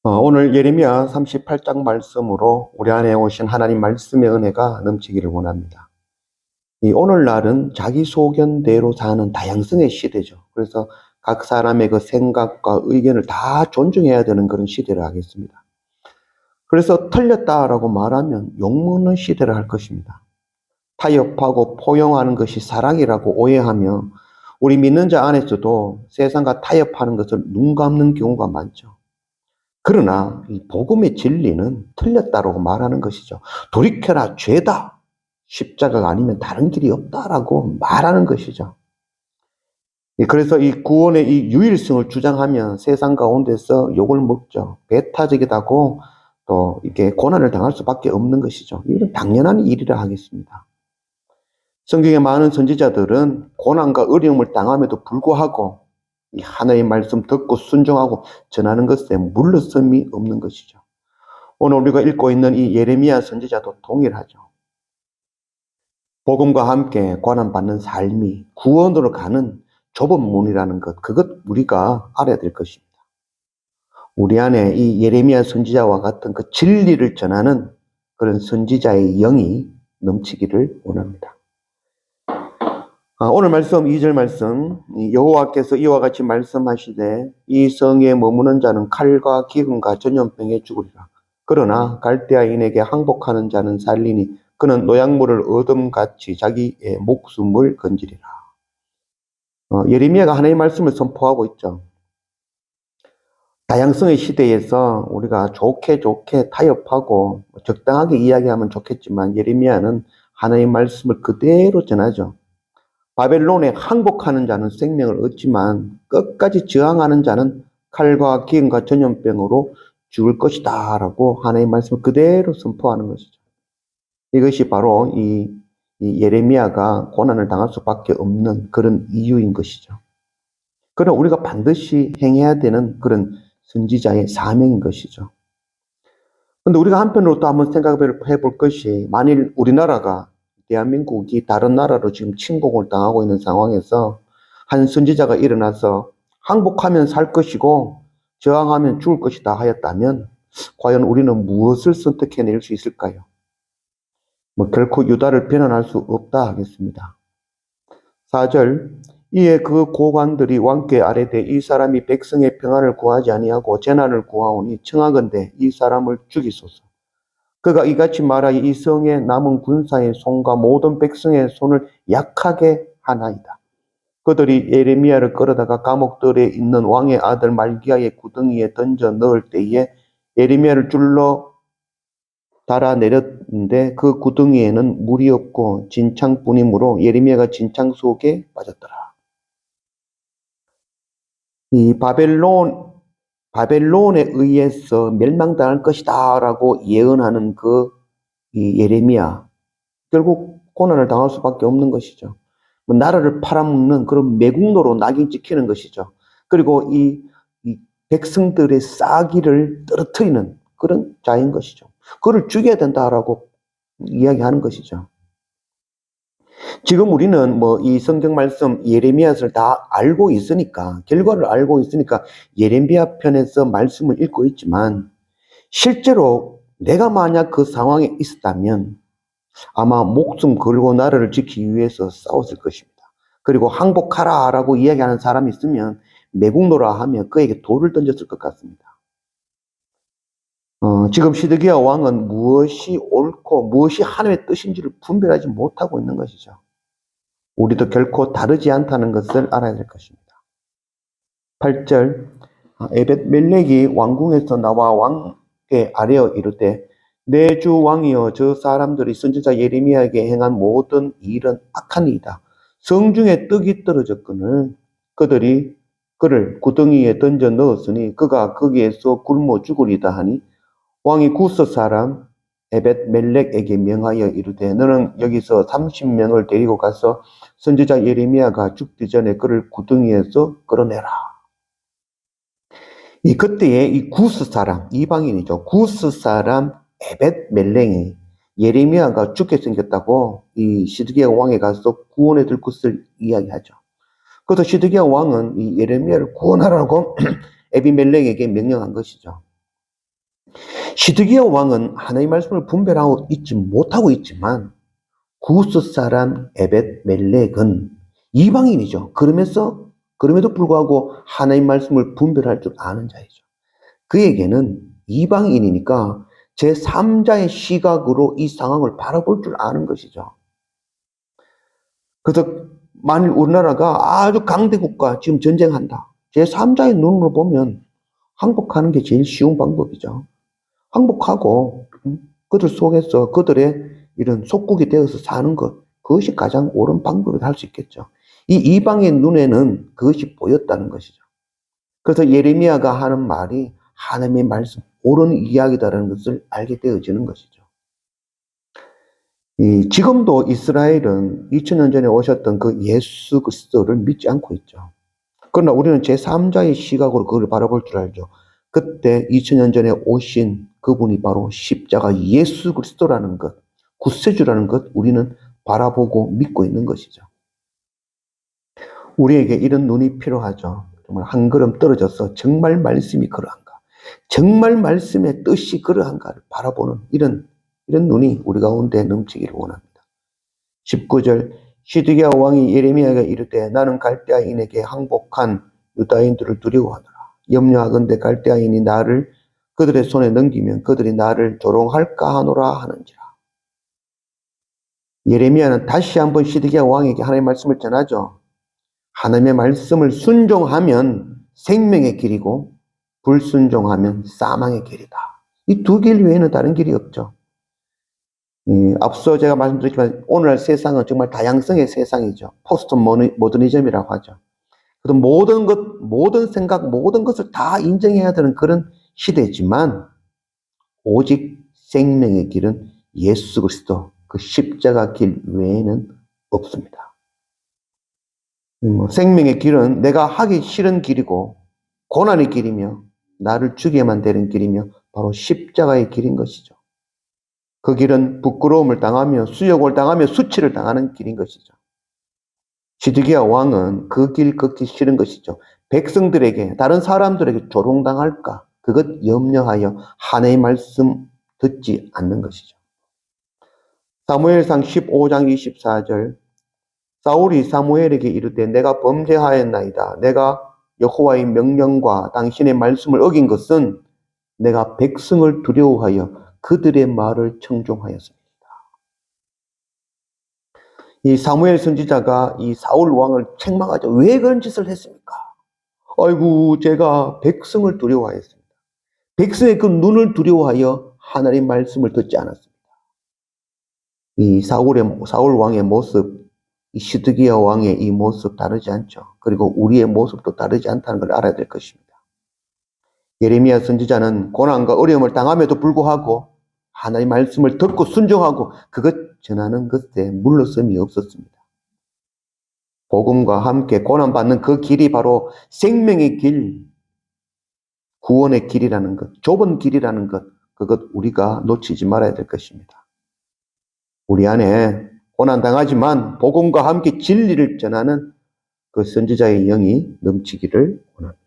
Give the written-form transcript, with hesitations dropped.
오늘 예레미야 38장 말씀으로 우리 안에 오신 하나님 말씀의 은혜가 넘치기를 원합니다. 이 오늘날은 자기 소견대로 사는 다양성의 시대죠. 그래서 각 사람의 그 생각과 의견을 다 존중해야 되는 그런 시대를 하겠습니다. 그래서 틀렸다라고 말하면 욕먹는 시대를 할 것입니다. 타협하고 포용하는 것이 사랑이라고 오해하며 우리 믿는 자 안에서도 세상과 타협하는 것을 눈 감는 경우가 많죠. 그러나 이 복음의 진리는 틀렸다라고 말하는 것이죠. 돌이켜라, 죄다. 십자가가 아니면 다른 길이 없다라고 말하는 것이죠. 그래서 이 구원의 이 유일성을 주장하면 세상 가운데서 욕을 먹죠. 배타적이다고 또 이렇게 고난을 당할 수밖에 없는 것이죠. 이건 당연한 일이라 하겠습니다. 성경의 많은 선지자들은 고난과 어려움을 당함에도 불구하고 이 하나님의 말씀 듣고 순종하고 전하는 것에 물러섬이 없는 것이죠. 오늘 우리가 읽고 있는 이 예레미야 선지자도 동일하죠. 복음과 함께 고난받는 삶이 구원으로 가는 좁은 문이라는 것, 그것 우리가 알아야 될 것입니다. 우리 안에 이 예레미야 선지자와 같은 그 진리를 전하는 그런 선지자의 영이 넘치기를 원합니다. 오늘 말씀 2절 말씀, 여호와께서 이와 같이 말씀하시되 이 성에 머무는 자는 칼과 기근과 전염병에 죽으리라. 그러나 갈대아인에게 항복하는 자는 살리니 그는 노약물을 어둠같이 자기의 목숨을 건지리라. 예레미야가 하나님의 말씀을 선포하고 있죠. 다양성의 시대에서 우리가 좋게 타협하고 적당하게 이야기하면 좋겠지만 예레미야는 하나님의 말씀을 그대로 전하죠. 바벨론에 항복하는 자는 생명을 얻지만 끝까지 저항하는 자는 칼과 기근과 전염병으로 죽을 것이다 라고 하나님의 말씀을 그대로 선포하는 것이죠. 이것이 바로 이 예레미야가 고난을 당할 수밖에 없는 그런 이유인 것이죠. 그러나 우리가 반드시 행해야 되는 그런 선지자의 사명인 것이죠. 그런데 우리가 한편으로 또 한번 생각해 볼 것이, 만일 우리나라가, 대한민국이 다른 나라로 지금 침공을 당하고 있는 상황에서 한 선지자가 일어나서 항복하면 살 것이고 저항하면 죽을 것이다 하였다면 과연 우리는 무엇을 선택해낼 수 있을까요? 결코 유다를 변환할 수 없다 하겠습니다. 4절, 이에 그 고관들이 왕께 아뢰되 이 사람이 백성의 평안을 구하지 아니하고 재난을 구하오니 청하건대 이 사람을 죽이소서. 그가 이같이 말하여 이 성에 남은 군사의 손과 모든 백성의 손을 약하게 하나이다. 그들이 예레미야를 끌어다가 감옥들에 있는 왕의 아들 말기야의 구덩이에 던져 넣을 때에 예레미야를 줄로 달아내렸는데 그 구덩이에는 물이 없고 진창뿐이므로 예레미야가 진창 속에 빠졌더라. 이 바벨론에 의해서 멸망당할 것이다 라고 예언하는 이 예레미야, 결국 고난을 당할 수밖에 없는 것이죠. 나라를 팔아먹는 그런 매국노로 낙인찍히는 것이죠. 그리고 이 백성들의 싹이를 떨어뜨리는 그런 자인 것이죠. 그를 죽여야 된다라고 이야기하는 것이죠. 지금 우리는 이 성경 말씀 예레미야를 다 알고 있으니까, 결과를 알고 있으니까 예레미야 편에서 말씀을 읽고 있지만, 실제로 내가 만약 그 상황에 있었다면 아마 목숨 걸고 나라를 지키기 위해서 싸웠을 것입니다. 그리고 항복하라 라고 이야기하는 사람이 있으면 매국노라 하며 그에게 돌을 던졌을 것 같습니다. 지금 시드기야 왕은 무엇이 옳고 무엇이 하나님의 뜻인지를 분별하지 못하고 있는 것이죠. 우리도 결코 다르지 않다는 것을 알아야 될 것입니다. 8절, 에벳멜렉이 왕궁에서 나와 왕께 아뢰어 이르되 내 주 왕이여, 저 사람들이 선지자 예레미야에게 행한 모든 일은 악한 일이다. 성중에 떡이 떨어졌거늘 그들이 그를 구덩이에 던져 넣었으니 그가 거기에서 굶어 죽으리다 하니 왕이 구스 사람 에벳멜렉에게 명하여 이르되 너는 여기서 30명을 데리고 가서 선지자 예레미야가 죽기 전에 그를 구덩이에서 끌어내라. 그때에 이 구스 사람, 이방인이죠. 구스 사람 에벳멜렉이 예레미야가 죽게 생겼다고 이 시드기야 왕에 가서 구원해 줄 것을 이야기하죠. 그래서 시드기야 왕은 이 예레미야를 구원하라고 에비멜렉에게 명령한 것이죠. 시드기야 왕은 하나님의 말씀을 분별하고 있지 못하고 있지만 구스 사람 에벳 멜렉은 이방인이죠. 그럼에도 불구하고 하나님의 말씀을 분별할 줄 아는 자이죠. 그에게는 이방인이니까 제3자의 시각으로 이 상황을 바라볼 줄 아는 것이죠. 그래서 만일 우리나라가 아주 강대국가 지금 전쟁한다. 제3자의 눈으로 보면 항복하는 게 제일 쉬운 방법이죠. 항복하고 그들 속에서 그들의 이런 속국이 되어서 사는 것, 그것이 가장 옳은 방법이라 할 수 있겠죠. 이 이방의 눈에는 그것이 보였다는 것이죠. 그래서 예레미야가 하는 말이 하나님의 말씀, 옳은 이야기다라는 것을 알게 되어지는 것이죠. 지금도 이스라엘은 2000년 전에 오셨던 그 예수 그리스도를 믿지 않고 있죠. 그러나 우리는 제3자의 시각으로 그걸 바라볼 줄 알죠. 그때 2000년 전에 오신 그분이 바로 십자가 예수 그리스도라는 것, 구세주라는 것 우리는 바라보고 믿고 있는 것이죠. 우리에게 이런 눈이 필요하죠. 정말 한 걸음 떨어져서 정말 말씀이 그러한가, 정말 말씀의 뜻이 그러한가를 바라보는 이런 눈이 우리 가운데 넘치기를 원합니다. 19절 시드기야 왕이 예레미야에게 이르되 나는 갈대아인에게 항복한 유다인들을 두려워하노라. 염려하건대 갈대아인이 나를 그들의 손에 넘기면 그들이 나를 조롱할까 하노라 하는지라. 예레미야는 다시 한번 시드기야 왕에게 하나님의 말씀을 전하죠. 하나님의 말씀을 순종하면 생명의 길이고 불순종하면 사망의 길이다. 이 두 길 외에는 다른 길이 없죠. 앞서 제가 말씀드렸지만 오늘날 세상은 정말 다양성의 세상이죠. 포스트 모더니즘이라고 하죠. 그래서 모든 생각, 모든 것을 다 인정해야 되는 그런 시대지만 오직 생명의 길은 예수 그리스도 그 십자가 길 외에는 없습니다. 생명의 길은 내가 하기 싫은 길이고 고난의 길이며 나를 죽여만 되는 길이며 바로 십자가의 길인 것이죠. 그 길은 부끄러움을 당하며 수욕을 당하며 수치를 당하는 길인 것이죠. 시드기야 왕은 그 길 걷기 싫은 것이죠. 백성들에게, 다른 사람들에게 조롱당할까 그것 염려하여 하나님의 말씀 듣지 않는 것이죠. 사무엘상 15장 24절 사울이 사무엘에게 이르되 내가 범죄하였나이다. 내가 여호와의 명령과 당신의 말씀을 어긴 것은 내가 백성을 두려워하여 그들의 말을 청종하였습니다. 이 사무엘 선지자가 이 사울 왕을 책망하죠. 왜 그런 짓을 했습니까? 아이고 제가 백성을 두려워하였습니다. 백성의 그 눈을 두려워하여 하나님의 말씀을 듣지 않았습니다. 이 사울 왕의 모습, 이 시드기야 왕의 이 모습 다르지 않죠. 그리고 우리의 모습도 다르지 않다는 걸 알아야 될 것입니다. 예레미야 선지자는 고난과 어려움을 당함에도 불구하고 하나님의 말씀을 듣고 순종하고 그것 전하는 것에 물러섬이 없었습니다. 복음과 함께 고난받는 그 길이 바로 생명의 길, 구원의 길이라는 것, 좁은 길이라는 것, 그것 우리가 놓치지 말아야 될 것입니다. 우리 안에 고난당하지만 복음과 함께 진리를 전하는 그 선지자의 영이 넘치기를 원합니다.